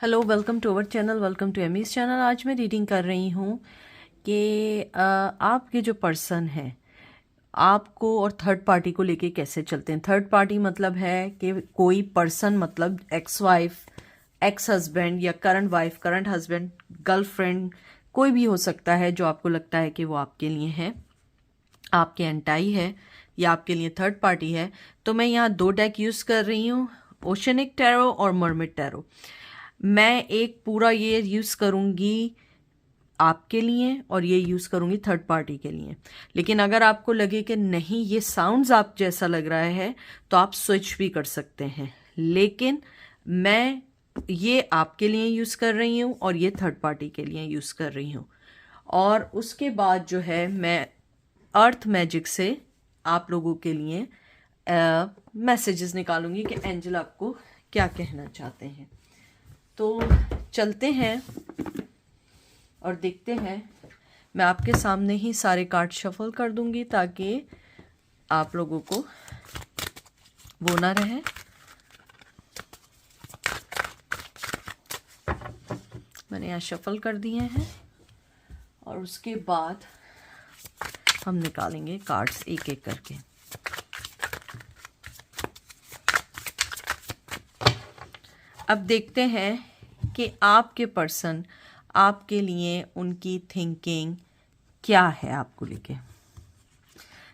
Hello, welcome to our channel, welcome to Amy's channel. आज मैं reading कर रही हूँ कि आपके जो पर्सन है आपको और थर्ड पार्टी को लेके कैसे चलते हैं। थर्ड पार्टी मतलब है कि कोई पर्सन, मतलब एक्स वाइफ, एक्स हस्बैंड या current wife, current husband, girlfriend, कोई भी हो सकता है जो आपको लगता है कि वो आपके लिए है, आपके एंटाई है या आपके लिए थर्ड पार्टी है। तो मैं यहाँ 2 डेक यूज़ कर रही हूँ, ओशनिक टैरो और मर्मिड टैरो। मैं एक पूरा ये यूज़ करूँगी आपके लिए और ये यूज़ करूँगी थर्ड पार्टी के लिए। लेकिन अगर आपको लगे कि नहीं ये साउंड्स आप जैसा लग रहा है तो आप स्विच भी कर सकते हैं, लेकिन मैं ये आपके लिए यूज़ कर रही हूँ और ये थर्ड पार्टी के लिए यूज़ कर रही हूँ। और उसके बाद जो है मैं अर्थ मैजिक से आप लोगों के लिए मैसेजेस निकालूंगी कि एंजल आपको क्या कहना चाहते हैं। तो चलते हैं और देखते हैं। मैं आपके सामने ही सारे कार्ड शफल कर दूंगी ताकि आप लोगों को वो ना रहे। मैंने यहाँ शफल कर दिए हैं और उसके बाद हम निकालेंगे कार्ड्स एक एक करके। अब देखते हैं कि आपके पर्सन, आपके लिए उनकी थिंकिंग क्या है आपको लेके।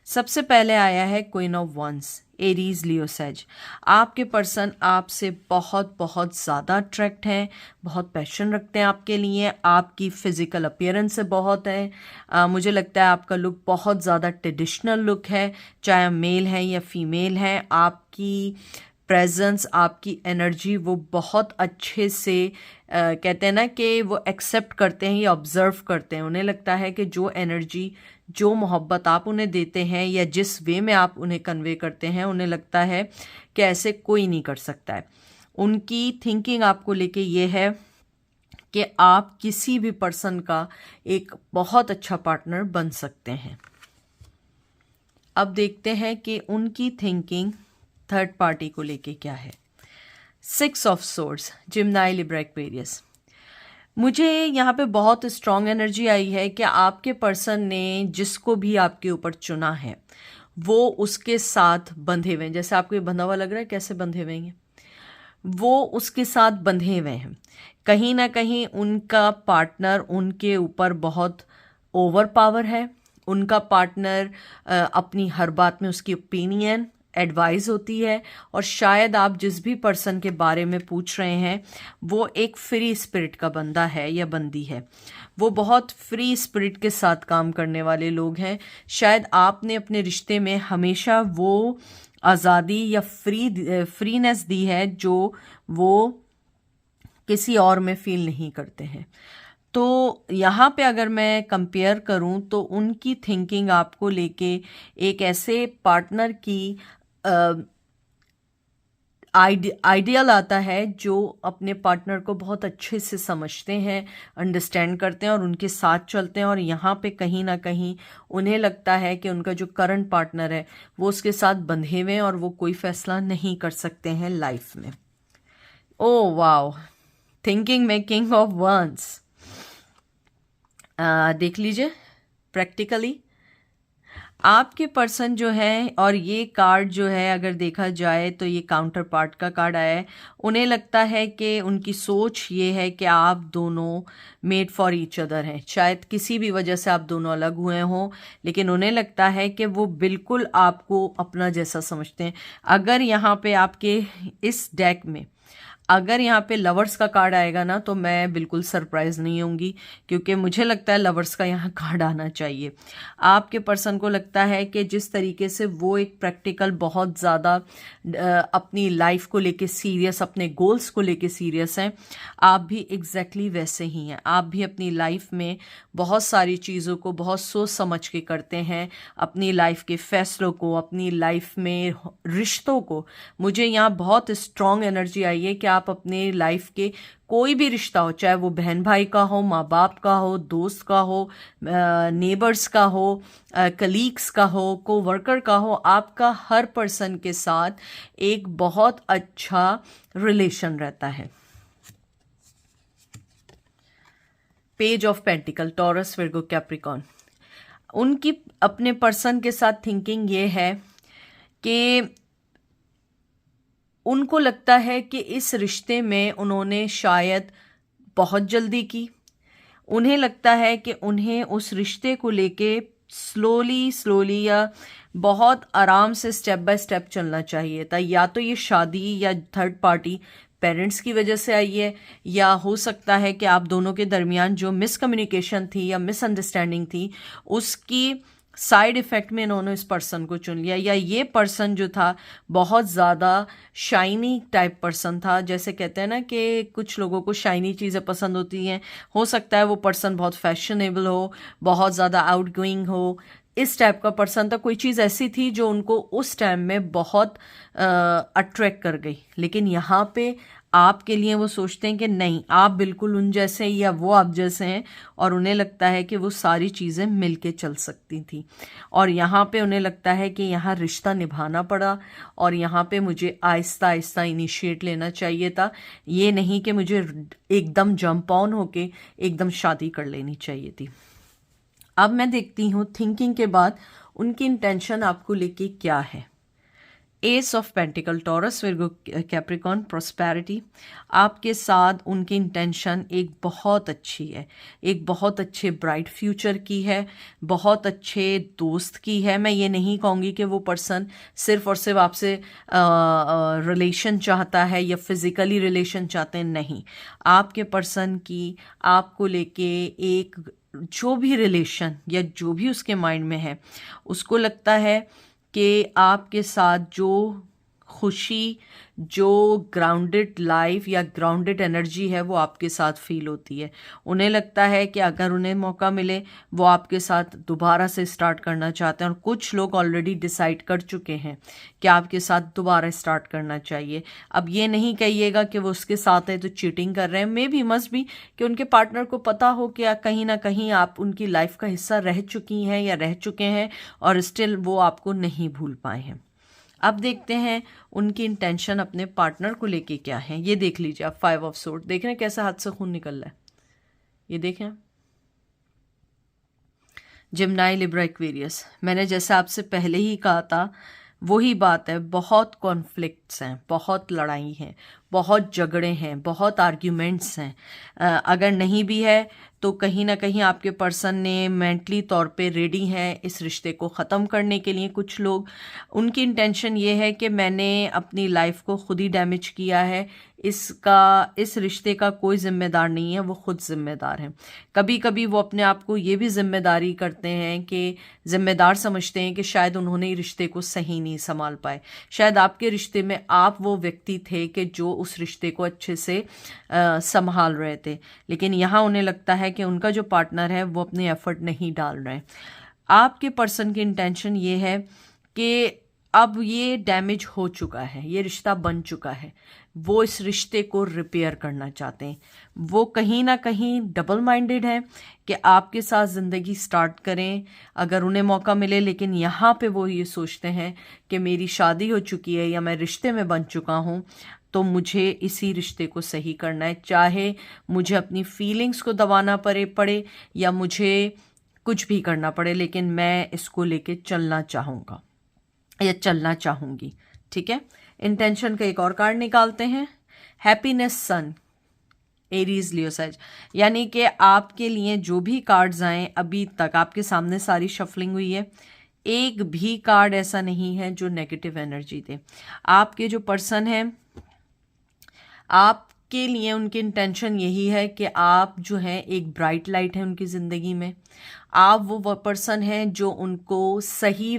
सबसे पहले आया है queen of wands, Aries, Leo, sage. आपके पर्सन आपसे बहुत बहुत ज़्यादा अट्रैक्ट हैं, बहुत पैशन रखते हैं आपके लिए। आपकी फिजिकल अपीयरेंस से बहुत है। मुझे लगता है आपका लुक बहुत ज़्यादा ट्रेडिशनल लुक है, चाहे मेल है या फीमेल है। आपकी प्रेजेंस, आपकी एनर्जी वो बहुत अच्छे से कहते हैं ना कि वो एक्सेप्ट करते हैं या ऑब्जर्व करते हैं। उन्हें लगता है कि जो एनर्जी, जो मोहब्बत आप उन्हें देते हैं या जिस वे में आप उन्हें कन्वे करते हैं, उन्हें लगता है कि ऐसे कोई नहीं कर सकता है। उनकी थिंकिंग आपको लेके ये है कि आप किसी भी पर्सन का एक बहुत अच्छा पार्टनर बन सकते हैं। अब देखते हैं कि उनकी थिंकिंग थर्ड पार्टी को लेके क्या है। 6 of swords, Gemini, Libra, Aquarius. मुझे यहाँ पे बहुत स्ट्रॉन्ग एनर्जी आई है कि आपके पर्सन ने जिसको भी आपके ऊपर चुना है वो उसके साथ बंधे हुए हैं। जैसे आपको ये बंधा हुआ लग रहा है, कैसे बंधे हुए हैं, वो उसके साथ बंधे हुए हैं। कहीं ना कहीं उनका पार्टनर उनके ऊपर बहुत ओवर पावर है। उनका पार्टनर अपनी हर बात में उसकी ओपिनियन, एडवाइस होती है। और शायद आप जिस भी पर्सन के बारे में पूछ रहे हैं वो एक फ्री स्पिरिट का बंदा है या बंदी है। वो बहुत फ्री स्पिरिट के साथ काम करने वाले लोग हैं। शायद आपने अपने रिश्ते में हमेशा वो आज़ादी या फ्रीनेस दी है जो वो किसी और में फील नहीं करते हैं। तो यहाँ पे अगर मैं कंपेयर करूँ तो उनकी थिंकिंग आपको लेके एक ऐसे पार्टनर की आइडियल आता है जो अपने पार्टनर को बहुत अच्छे से समझते हैं, अंडरस्टैंड करते हैं और उनके साथ चलते हैं। और यहाँ पे कहीं ना कहीं उन्हें लगता है कि उनका जो करंट पार्टनर है वो उसके साथ बंधे हुए हैं और वो कोई फैसला नहीं कर सकते हैं लाइफ में। Oh wow, thinking making of wands. देख लीजिए प्रैक्टिकली आपके पर्सन जो है, और ये कार्ड जो है अगर देखा जाए तो ये काउंटर पार्ट का कार्ड आया है। उन्हें लगता है कि उनकी सोच ये है कि आप दोनों मेड फॉर ईच अदर हैं। शायद किसी भी वजह से आप दोनों अलग हुए हों, लेकिन उन्हें लगता है कि वो बिल्कुल आपको अपना जैसा समझते हैं। अगर यहाँ पे आपके इस डेक में अगर यहाँ पे लवर्स का कार्ड आएगा ना तो मैं बिल्कुल सरप्राइज नहीं होंगी, क्योंकि मुझे लगता है लवर्स का यहाँ कार्ड आना चाहिए। आपके पर्सन को लगता है कि जिस तरीके से वो एक प्रैक्टिकल, बहुत ज़्यादा अपनी लाइफ को लेके सीरियस, अपने गोल्स को लेके सीरियस हैं, आप भी एग्जैक्टली वैसे ही हैं। आप भी अपनी लाइफ में बहुत सारी चीज़ों को बहुत सोच समझ के करते हैं, अपनी लाइफ के फैसलों को, अपनी लाइफ में रिश्तों को। मुझे यहाँ बहुत स्ट्रॉन्ग एनर्जी आई है कि आप अपने लाइफ के कोई भी रिश्ता हो, चाहे वो बहन भाई का हो, माँ बाप का हो, दोस्त का हो, नेबर्स का हो, कलीग्स का हो, को वर्कर का हो, आपका हर पर्सन के साथ एक बहुत अच्छा रिलेशन रहता है। Page of pentacle, taurus, Virgo, Capricorn. उनकी अपने पर्सन के साथ थिंकिंग ये है कि उनको लगता है कि इस रिश्ते में उन्होंने शायद बहुत जल्दी की। उन्हें लगता है कि उन्हें उस रिश्ते को लेके स्लोली या बहुत आराम से स्टेप बाय स्टेप चलना चाहिए था। या तो ये शादी या थर्ड पार्टी पेरेंट्स की वजह से आई है, या हो सकता है कि आप दोनों के दरमियान जो मिसकम्युनिकेशन थी या मिसअंडरस्टैंडिंग थी उसकी साइड इफ़ेक्ट में इन्होंने इस पर्सन को चुन लिया, या ये पर्सन जो था बहुत ज़्यादा शाइनी टाइप पर्सन था। जैसे कहते हैं ना कि कुछ लोगों को शाइनी चीज़ें पसंद होती हैं, हो सकता है वो पर्सन बहुत फैशनेबल हो, बहुत ज़्यादा आउटगोइंग हो, इस टाइप का पर्सन था। कोई चीज़ ऐसी थी जो उनको उस टाइम में बहुत अट्रैक्ट कर गई। लेकिन यहाँ पे आपके लिए वो सोचते हैं कि नहीं, आप बिल्कुल उन जैसे या वो आप जैसे हैं, और उन्हें लगता है कि वो सारी चीज़ें मिलके चल सकती थी। और यहाँ पे उन्हें लगता है कि यहाँ रिश्ता निभाना पड़ा, और यहाँ पे मुझे आहिस्ता आहिस्ता इनिशिएट लेना चाहिए था, ये नहीं कि मुझे एकदम जंप ऑन होके एकदम शादी कर लेनी चाहिए थी। अब मैं देखती हूँ थिंकिंग के बाद उनकी इंटेंशन आपको लेके क्या है। S of pentacle, taurus, Virgo, Capricorn, prosperity. आपके साथ उनकी इंटेंशन एक बहुत अच्छी है, एक बहुत अच्छे ब्राइट फ्यूचर की है, बहुत अच्छे दोस्त की है। मैं ये नहीं कहूँगी कि वो पर्सन सिर्फ और सिर्फ आपसे रिलेशन चाहता है या फिजिकली रिलेशन चाहते हैं, नहीं। आपके पर्सन की आपको लेके एक जो भी रिलेशन या जो भी उसके माइंड में है, उसको लगता है कि आपके साथ जो खुशी, जो ग्राउंडेड लाइफ या ग्राउंडेड एनर्जी है वो आपके साथ फील होती है। उन्हें लगता है कि अगर उन्हें मौका मिले वो आपके साथ दोबारा से स्टार्ट करना चाहते हैं, और कुछ लोग ऑलरेडी डिसाइड कर चुके हैं कि आपके साथ दोबारा स्टार्ट करना चाहिए। अब ये नहीं कहिएगा कि वो उसके साथ है तो चीटिंग कर रहे हैं, मे बी मस्ट बी कि उनके पार्टनर को पता हो कि कहीं ना कहीं आप उनकी लाइफ का हिस्सा रह चुकी हैं या रह चुके हैं, और स्टिल वो आपको नहीं भूल पाए हैं। अब देखते हैं उनकी इंटेंशन अपने पार्टनर को लेके क्या है। ये देख लीजिए आप, 5 ऑफ सोर्ड देख रहे हैं कैसा हाथ से खून निकल रहा है, ये देखें। जिम्नाई, लिब्रा, एक्वेरियस। मैंने जैसा आपसे पहले ही कहा था वही बात है, बहुत कॉन्फ्लिक्ट्स हैं, बहुत लड़ाई हैं, बहुत झगड़े हैं, बहुत आर्ग्यूमेंट्स हैं। अगर नहीं भी है तो कहीं ना कहीं आपके पर्सन ने मेंटली तौर पे रेडी हैं इस रिश्ते को ख़त्म करने के लिए। कुछ लोग, उनकी इंटेंशन ये है कि मैंने अपनी लाइफ को खुद ही डैमेज किया है, इस रिश्ते का कोई जिम्मेदार नहीं है, वो खुद जिम्मेदार हैं। कभी कभी वो अपने आप को ये भी जिम्मेदारी करते हैं कि जिम्मेदार समझते हैं कि शायद उन्होंने रिश्ते को सही नहीं संभाल पाए, शायद आपके रिश्ते में आप वो व्यक्ति थे कि जो उस रिश्ते को अच्छे से संभाल रहे थे। लेकिन यहाँ उन्हें लगता है कि उनका जो पार्टनर है वो अपने एफर्ट नहीं डाल रहे। आपके पर्सन की इंटेंशन ये है कि अब ये डैमेज हो चुका है, ये रिश्ता बन चुका है, वो इस रिश्ते को रिपेयर करना चाहते हैं। वो कहीं ना कहीं डबल माइंडेड है कि आपके साथ ज़िंदगी स्टार्ट करें अगर उन्हें मौका मिले, लेकिन यहाँ पे वो ये सोचते हैं कि मेरी शादी हो चुकी है या मैं रिश्ते में बन चुका हूँ, तो मुझे इसी रिश्ते को सही करना है, चाहे मुझे अपनी फीलिंग्स को दबाना पड़े या मुझे कुछ भी करना पड़े, लेकिन मैं इसको लेके चलना चाहूँगा या चलना चाहूँगी। ठीक है, इंटेंशन का एक और कार्ड निकालते हैं, हैप्पीनेस सन, एरीज, लियो, सैज। यानी कि आपके लिए जो भी कार्ड्स आए अभी तक आपके सामने सारी शफलिंग हुई है, एक भी कार्ड ऐसा नहीं है जो नेगेटिव एनर्जी दे। आपके जो पर्सन है, आपके लिए उनकी इंटेंशन यही है कि आप जो हैं एक ब्राइट लाइट है उनकी ज़िंदगी में। आप वो पर्सन हैं जो उनको सही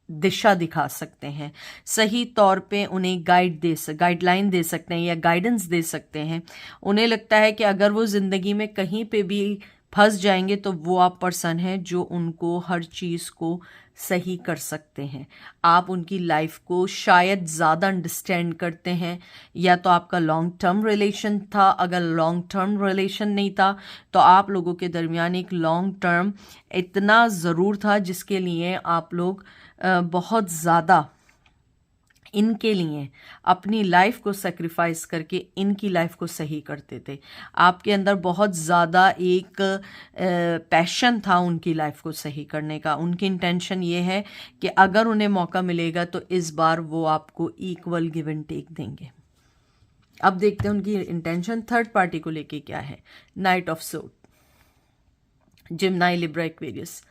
दिशा दिखा सकते हैं, सही तौर पे उन्हें गाइडलाइन दे सकते हैं या गाइडेंस दे सकते हैं। उन्हें लगता है कि अगर वो ज़िंदगी में कहीं पे भी फंस जाएंगे तो वो आप पर्सन हैं जो उनको हर चीज़ को सही कर सकते हैं। आप उनकी लाइफ को शायद ज़्यादा अंडरस्टैंड करते हैं, या तो आपका लॉन्ग टर्म रिलेशन था। अगर लॉन्ग टर्म रिलेशन नहीं था तो आप लोगों के दरमियान एक लॉन्ग टर्म इतना ज़रूर था जिसके लिए आप लोग बहुत ज़्यादा इनके लिए अपनी लाइफ को सेक्रीफाइस करके इनकी लाइफ को सही करते थे। आपके अंदर बहुत ज़्यादा एक पैशन था उनकी लाइफ को सही करने का। उनकी इंटेंशन ये है कि अगर उन्हें मौका मिलेगा तो इस बार वो आपको इक्वल गिव एंड टेक देंगे। अब देखते हैं उनकी इंटेंशन थर्ड पार्टी को लेके क्या है। Knight of sword, Gemini, Libra, Aquarius,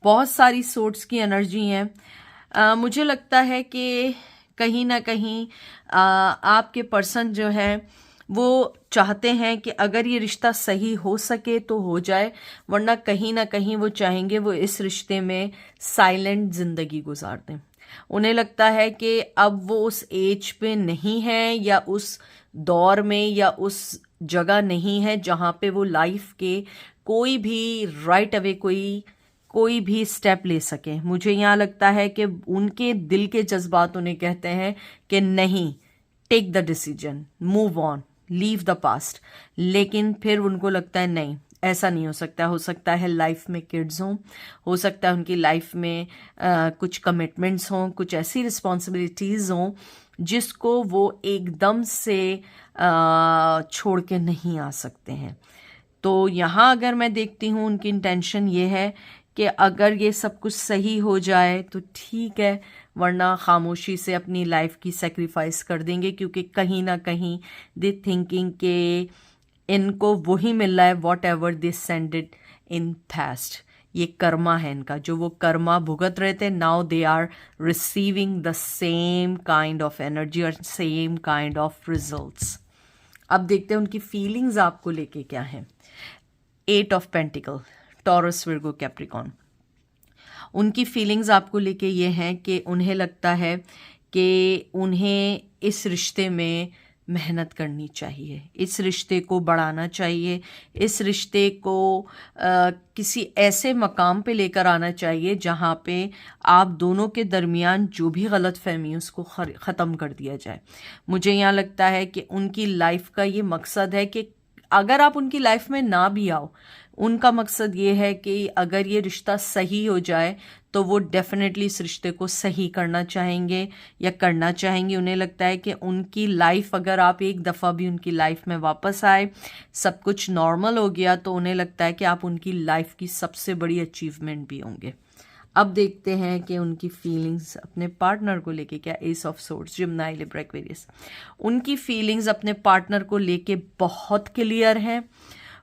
बहुत सारी सोर्ड्स की एनर्जी है। मुझे लगता है कि कहीं ना कहीं आपके पर्सन जो है वो चाहते हैं कि अगर ये रिश्ता सही हो सके तो हो जाए, वरना कहीं ना कहीं वो चाहेंगे वो इस रिश्ते में साइलेंट ज़िंदगी गुजार दें। उन्हें लगता है कि अब वो उस एज पे नहीं है या उस दौर में या उस जगह नहीं है जहाँ पे वो लाइफ के कोई भी राइट अवे कोई भी स्टेप ले सके। मुझे यहाँ लगता है कि उनके दिल के जज्बात उन्हें कहते हैं कि नहीं, take the decision, move on, leave the past. लेकिन फिर उनको लगता है नहीं, ऐसा नहीं हो सकता। हो सकता है लाइफ में किड्स हों, हो सकता है उनकी लाइफ में कुछ कमिटमेंट्स हों, कुछ ऐसी रिस्पॉन्सिबिलिटीज़ हों जिसको वो एकदम से छोड़ के नहीं आ सकते हैं। तो यहाँ अगर मैं देखती हूँ उनकी इंटेंशन ये है कि अगर ये सब कुछ सही हो जाए तो ठीक है, वरना खामोशी से अपनी लाइफ की सेक्रीफाइस कर देंगे, क्योंकि कहीं ना कहीं दे थिंकिंग के इनको वही मिल रहा है what ever they सेंडेड in past. ये कर्मा है इनका, जो वो कर्मा भुगत रहे थे, now they are receiving the same kind of energy और सेम काइंड ऑफ रिजल्ट्स। अब देखते हैं उनकी फीलिंग्स आपको लेके क्या है। 8 of pentacle, taurus, Virgo, Capricorn. उनकी फीलिंग्स आपको लेके ये हैं कि उन्हें लगता है कि उन्हें इस रिश्ते में मेहनत करनी चाहिए, इस रिश्ते को बढ़ाना चाहिए, इस रिश्ते को किसी ऐसे मकाम पे लेकर आना चाहिए जहाँ पे आप दोनों के दरमियान जो भी गलत फहमी उसको ख़त्म कर दिया जाए। मुझे यहाँ लगता है कि उनकी लाइफ का ये मकसद है कि अगर आप उनकी लाइफ में ना भी आओ, उनका मकसद ये है कि अगर ये रिश्ता सही हो जाए तो वो डेफिनेटली इस रिश्ते को सही करना चाहेंगे या करना चाहेंगे। उन्हें लगता है कि उनकी लाइफ, अगर आप एक दफ़ा भी उनकी लाइफ में वापस आए, सब कुछ नॉर्मल हो गया, तो उन्हें लगता है कि आप उनकी लाइफ की सबसे बड़ी अचीवमेंट भी होंगे। अब देखते हैं कि उनकी फीलिंग्स अपने पार्टनर को लेके क्या। Ace of swords, Gemini, Libra, Aquarius. उनकी फीलिंग्स अपने पार्टनर को लेके बहुत क्लियर हैं,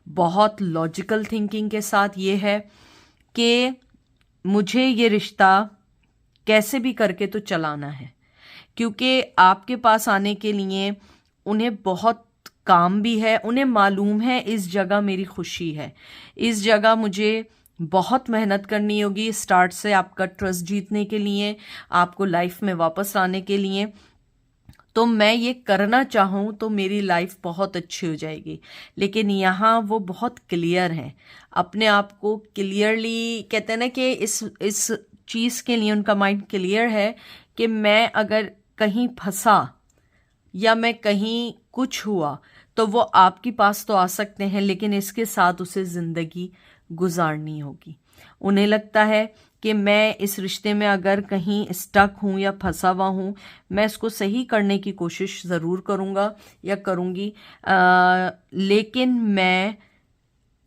बहुत लॉजिकल थिंकिंग के साथ। ये है कि मुझे ये रिश्ता कैसे भी करके तो चलाना है, क्योंकि आपके पास आने के लिए उन्हें बहुत काम भी है। उन्हें मालूम है इस जगह मेरी खुशी है, इस जगह मुझे बहुत मेहनत करनी होगी स्टार्ट से आपका ट्रस्ट जीतने के लिए, आपको लाइफ में वापस लाने के लिए। तो मैं ये करना चाहूँ तो मेरी लाइफ बहुत अच्छी हो जाएगी। लेकिन यहाँ वो बहुत क्लियर हैं, अपने आप को क्लियरली कहते हैं ना कि इस चीज़ के लिए उनका माइंड क्लियर है कि मैं अगर कहीं फंसा या मैं कहीं कुछ हुआ तो वो आपके पास तो आ सकते हैं, लेकिन इसके साथ उसे ज़िंदगी गुजारनी होगी। उन्हें लगता है कि मैं इस रिश्ते में अगर कहीं स्टक हूँ या फंसा हुआ हूँ, मैं इसको सही करने की कोशिश ज़रूर करूँगा या करूँगी, लेकिन मैं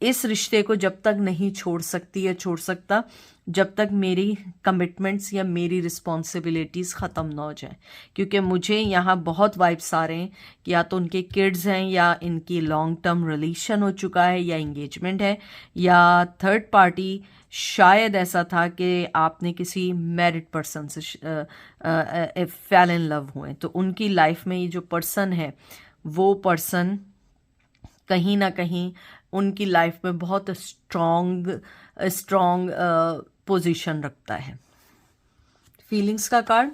इस रिश्ते को जब तक नहीं छोड़ सकती या छोड़ सकता जब तक मेरी कमिटमेंट्स या मेरी रिस्पॉन्सिबिलिटीज़ ख़त्म ना हो जाए। क्योंकि मुझे यहाँ बहुत वाइब्स आ रहे हैं कि या तो उनके किड्स हैं या इनकी लॉन्ग टर्म रिलेशन हो चुका है या इंगेजमेंट है, या थर्ड पार्टी शायद ऐसा था कि आपने किसी मैरिड पर्सन से फेल इन लव हुए। तो उनकी लाइफ में ये जो पर्सन है वो पर्सन कहीं ना कहीं उनकी लाइफ में बहुत स्ट्रॉन्ग पोजीशन रखता है। फीलिंग्स का कार्ड,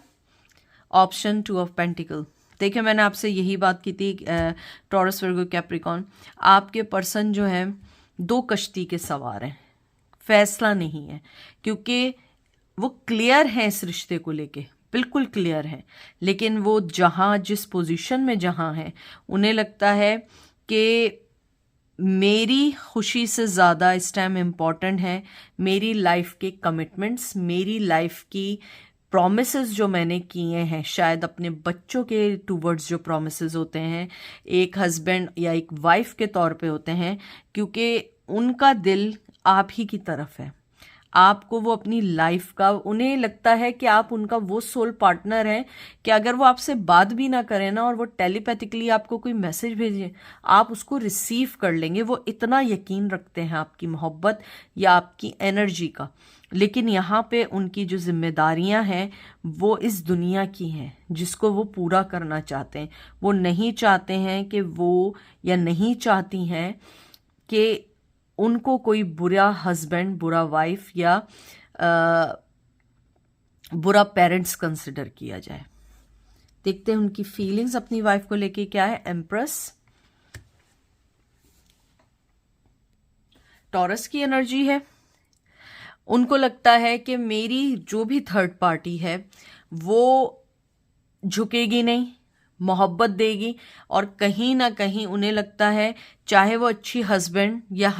ऑप्शन 2 ऑफ पेंटिकल। देखिए, मैंने आपसे यही बात की थी, टॉरस, विर्गो, कैप्रिकॉर्न। आपके पर्सन जो है 2 कश्ती के सवार हैं, फैसला नहीं है, क्योंकि वो क्लियर है इस रिश्ते को लेके, बिल्कुल क्लियर है। लेकिन वो जहाँ जिस पोजीशन में जहाँ है, उन्हें लगता है कि मेरी खुशी से ज़्यादा इस टाइम इम्पॉर्टेंट है मेरी लाइफ के कमिटमेंट्स, मेरी लाइफ की प्रॉमिसेस जो मैंने किए हैं, शायद अपने बच्चों के टूवर्ड्स जो प्रॉमिसेस होते हैं एक हस्बैंड या एक वाइफ के तौर पे होते हैं, क्योंकि उनका दिल आप ही की तरफ है, आपको वो अपनी लाइफ का, उन्हें लगता है कि आप उनका वो सोल पार्टनर हैं कि अगर वो आपसे बात भी ना करें ना और वो टेलीपैथिकली आपको कोई मैसेज भेजे, आप उसको रिसीव कर लेंगे। वो इतना यकीन रखते हैं आपकी मोहब्बत या आपकी एनर्जी का। लेकिन यहाँ पे उनकी जो जिम्मेदारियां हैं वो इस दुनिया की हैं, जिसको वो पूरा करना चाहते हैं। वो नहीं चाहते हैं कि वो, या नहीं चाहती हैं कि उनको कोई बुरा हस्बैंड, बुरा वाइफ या बुरा पेरेंट्स कंसिडर किया जाए। देखते हैं उनकी फीलिंग्स अपनी वाइफ को लेके क्या है। एम्प्रेस, टॉरस की एनर्जी है। उनको लगता है कि मेरी जो भी थर्ड पार्टी है वो झुकेगी नहीं, मोहब्बत देगी, और कहीं ना कहीं उन्हें लगता है चाहे वो अच्छे हस्बैंड या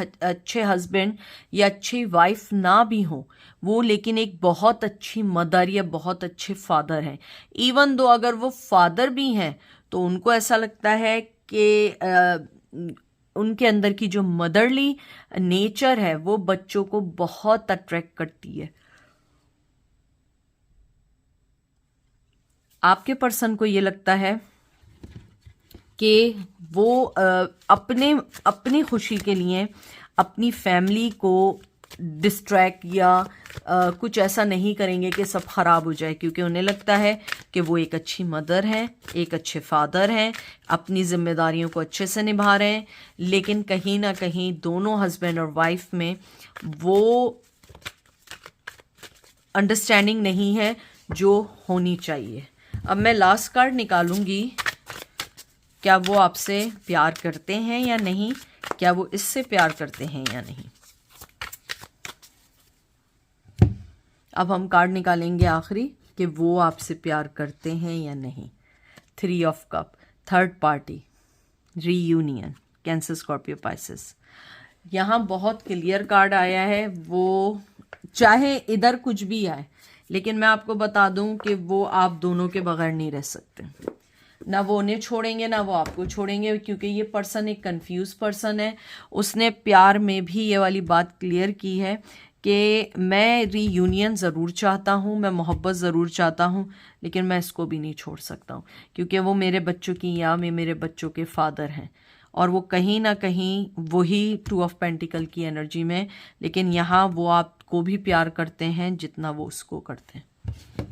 अच्छी वाइफ ना भी हो वो, लेकिन एक बहुत अच्छी मदर या बहुत अच्छे फादर हैं। इवन दो अगर वो फादर भी हैं तो उनको ऐसा लगता है कि उनके अंदर की जो मदरली नेचर है वो बच्चों को बहुत अट्रैक्ट करती है। आपके पर्सन को ये लगता है कि वो अपनी खुशी के लिए अपनी फैमिली को डिस्ट्रैक्ट या कुछ ऐसा नहीं करेंगे कि सब खराब हो जाए, क्योंकि उन्हें लगता है कि वो एक अच्छी मदर हैं, एक अच्छे फादर हैं, अपनी जिम्मेदारियों को अच्छे से निभा रहे हैं। लेकिन कहीं ना कहीं दोनों हस्बैंड और वाइफ में वो अंडरस्टैंडिंग नहीं है जो होनी चाहिए। अब मैं लास्ट कार्ड निकालूंगी, क्या वो आपसे प्यार करते हैं या नहीं, क्या वो इससे प्यार करते हैं या नहीं। अब हम कार्ड निकालेंगे आखिरी कि वो आपसे प्यार करते हैं या नहीं। 3 of cup, third party, reunion, cancer, Scorpio, Pisces. यहाँ बहुत क्लियर कार्ड आया है। वो चाहे इधर कुछ भी आए, लेकिन मैं आपको बता दूं कि वो आप दोनों के बगैर नहीं रह सकते। ना वो उन्हें छोड़ेंगे ना वो आपको छोड़ेंगे, क्योंकि ये पर्सन एक कंफ्यूज पर्सन है। उसने प्यार में भी ये वाली बात क्लियर की है कि मैं रीयूनियन ज़रूर चाहता हूँ, मैं मोहब्बत ज़रूर चाहता हूँ, लेकिन मैं इसको भी नहीं छोड़ सकता हूँ, क्योंकि वो मेरे बच्चों की या मेरे बच्चों के फादर हैं, और वो कहीं ना कहीं वही 2 ऑफ पेंटिकल की एनर्जी में। लेकिन यहाँ वो आपको भी प्यार करते हैं जितना वो उसको करते हैं।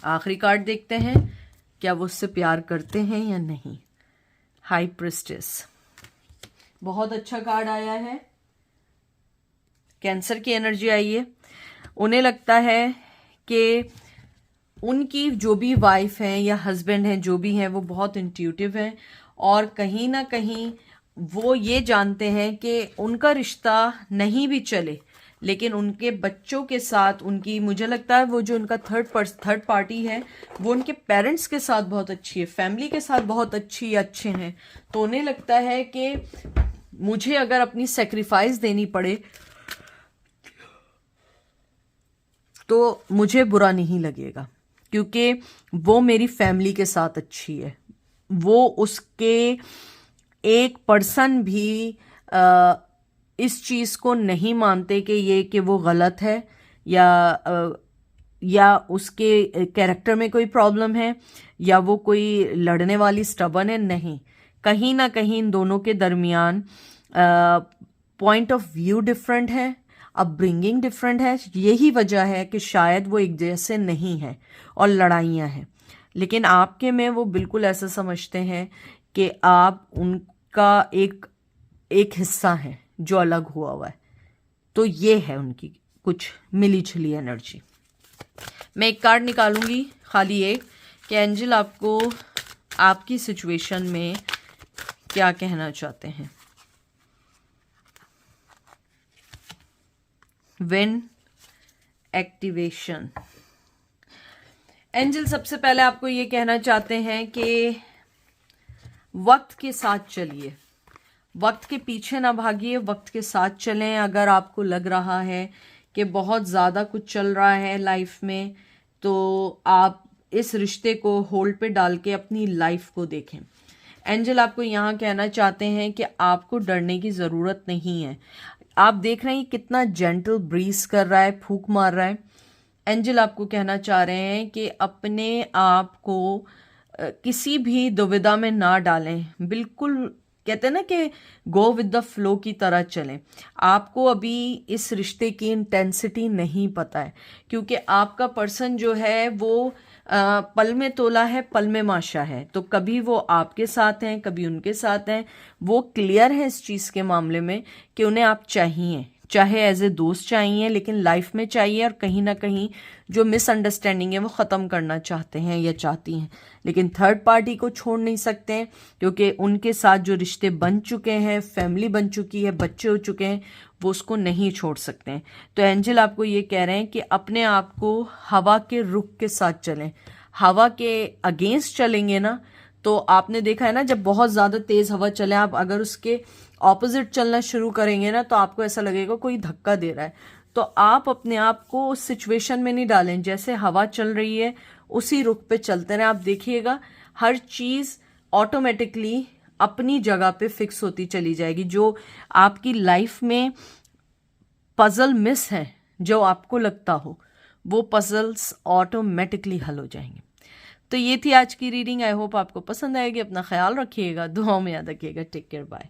आखिरी कार्ड देखते हैं, क्या वो उससे प्यार करते हैं या नहीं। हाई प्रिस्टेस, बहुत अच्छा कार्ड आया है। कैंसर की एनर्जी आई है। उन्हें लगता है कि उनकी जो भी वाइफ है या हस्बैंड है, जो भी है, वो बहुत इंट्यूटिव है, और कहीं ना कहीं वो ये जानते हैं कि उनका रिश्ता नहीं भी चले, लेकिन उनके बच्चों के साथ उनकी, मुझे लगता है वो जो उनका थर्ड पार्टी है वो उनके पेरेंट्स के साथ बहुत अच्छी है, फैमिली के साथ बहुत अच्छे हैं। तो उन्हें लगता है कि मुझे अगर अपनी सेक्रीफाइस देनी पड़े तो मुझे बुरा नहीं लगेगा, क्योंकि वो मेरी फैमिली के साथ अच्छी है। वो उसके एक पर्सन भी इस चीज़ को नहीं मानते कि वो गलत है या उसके कैरेक्टर में कोई प्रॉब्लम है या वो कोई लड़ने वाली स्टबन है। नहीं, कहीं ना कहीं इन दोनों के दरमियान पॉइंट ऑफ व्यू डिफरेंट है, अपब्रिंगिंग डिफरेंट है। यही वजह है कि शायद वो एक जैसे नहीं है और लड़ाइयाँ हैं। लेकिन आपके में वो बिल्कुल ऐसा समझते हैं कि आप उनका एक हिस्सा है जो अलग हुआ है। तो ये है उनकी कुछ मिली जुली एनर्जी। मैं एक कार्ड निकालूंगी, खाली एक, कि एंजल आपको आपकी सिचुएशन में क्या कहना चाहते हैं। Win activation. एंजल सबसे पहले आपको ये कहना चाहते हैं कि वक्त के साथ चलिए, वक्त के पीछे ना भागिए, वक्त के साथ चलें। अगर आपको लग रहा है कि बहुत ज़्यादा कुछ चल रहा है लाइफ में, तो आप इस रिश्ते को होल्ड पे डाल के अपनी लाइफ को देखें। एंजल आपको यहाँ कहना चाहते हैं कि आपको डरने की ज़रूरत नहीं है। आप देख रहे हैं कितना जेंटल ब्रीज कर रहा है, फूंक मार रहा है। एंजल आपको कहना चाह रहे हैं कि अपने आप को किसी भी दुविधा में ना डालें, बिल्कुल कहते हैं ना कि गो विद द फ्लो की तरह चलें। आपको अभी इस रिश्ते की इंटेंसिटी नहीं पता है, क्योंकि आपका पर्सन जो है वो पल में तोला है, पल में माशा है। तो कभी वो आपके साथ हैं, कभी उनके साथ हैं। वो क्लियर है इस चीज़ के मामले में कि उन्हें आप चाहिए, चाहे एज ए दोस्त चाहिए, लेकिन लाइफ में चाहिए, और कहीं ना कहीं जो मिसअंडरस्टैंडिंग है वो ख़त्म करना चाहते हैं या चाहती हैं। लेकिन थर्ड पार्टी को छोड़ नहीं सकते हैं, क्योंकि उनके साथ जो रिश्ते बन चुके हैं, फैमिली बन चुकी है, बच्चे हो चुके हैं, वो उसको नहीं छोड़ सकते हैं। तो एंजल आपको ये कह रहे हैं कि अपने आप को हवा के रुख के साथ चलें। हवा के अगेंस्ट चलेंगे ना, तो आपने देखा है ना, जब बहुत ज़्यादा तेज़ हवा चले, आप अगर उसके ऑपोजिट चलना शुरू करेंगे ना, तो आपको ऐसा लगेगा कोई धक्का दे रहा है। तो आप अपने आप को उस सिचुएशन में नहीं डालें, जैसे हवा चल रही है उसी रुख पे चलते रहें। आप देखिएगा हर चीज़ ऑटोमेटिकली अपनी जगह पे फिक्स होती चली जाएगी। जो आपकी लाइफ में पजल मिस है, जो आपको लगता हो, वो पजल्स ऑटोमेटिकली हल हो जाएंगे। तो ये थी आज की रीडिंग। आई होप आपको पसंद आएगी। अपना ख्याल रखिएगा, दुआओं में याद रखिएगा। Take care, bye.